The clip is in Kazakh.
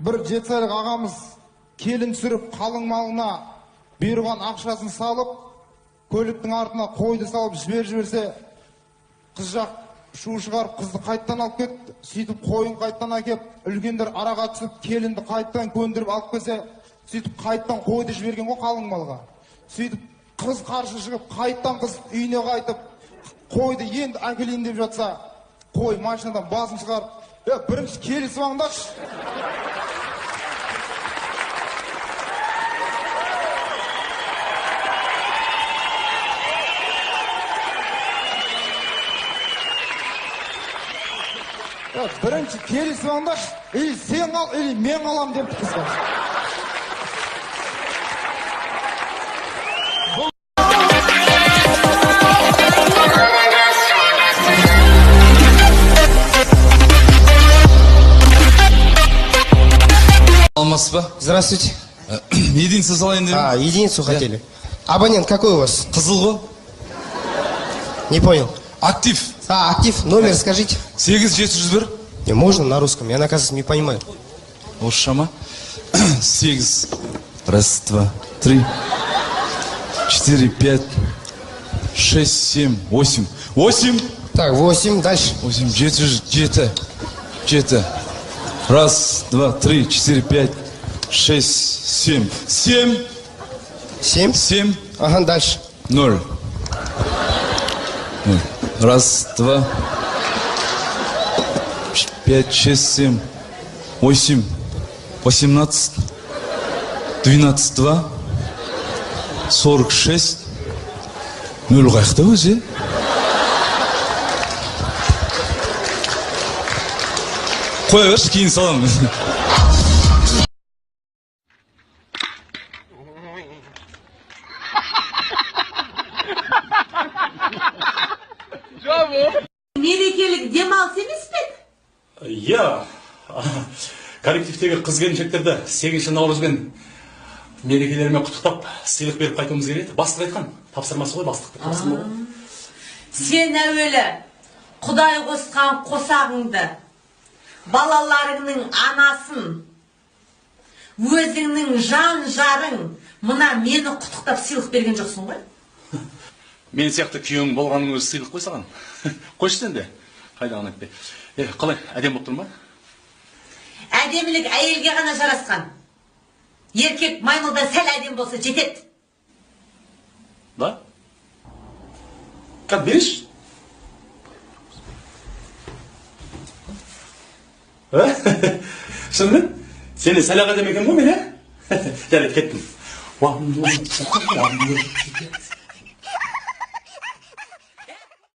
Bir жетісайлық ағамыз келін түсіріп қалың малына бұйырған ақшасын салып, көліктің артына қойды салып жіберсе, қыз жақ шу шығарып қызды қайттан алып кетті. Сөйтіп қойын қайттан әкеп, үлкендер араға түсіп, келінді қайттан көндіріп алып келсе, сөйтіп қайттан қойды жіберген ғой қалың малға. Сөйтіп қыз қарсы шығып, қайттан қыз үйіне қайтып, қойды енді әкелейін деп жатса, қой машинадан басын шығарып, бірінші келісіп аңдашы. Бірінші келісіп аңдашы, или сен ал, или мен алам депті қызға. Алмас ба? Здравствуйте. Единицу салайын деп. Единицу хотели. Абонент какой у вас? Қызыл ғой. Не понял. Актив. Актив. Номер скажите. 8701. Не, можно на русском, я, оказывается, не понимаю. Осы шама. 8. Раз, два, 3, 4, 5, 6, 7, 8. 8. Так, 8, дальше. 8, 7. Раз, два, 3, 4, 5, 6, 7. 7. 7? 7. Ага, дальше. 0. Раз, два, 5, 6, 7, 8, 18, 12, 2, 46, 0 қайықта өзі? Қоя берші, кейін саламын. Мерекелік демалыс емес пе? Иә, коллективтегі қыз-келіншектерді 8 наурызбен мерекелерімен құттықтап, сыйлық беріп қайтуымыз келеді. Бастық айтқан, тапсырмасы ғой, бастық тапсырма ғой. Сен әуелі Құдай қосқан қосағыңды, балаларыңның анасын, өзіңнің жан-жарың мына мені құттықтап сыйлық берген жоқсың ғой? Мен сияқты күйеуің болғаның өзі сыйлық қой саған. Қойшы сен де. Қайдаған айтпай. Қалай, әдем болып тұр ма? Әдемілік әйелге ғана жарасқан. Еркек маймылдан сәл әдем болса жетеді. Да? Қат береш? Шынымен? Сені сәл әдем екен ғой мен, Жарайды, кеттім.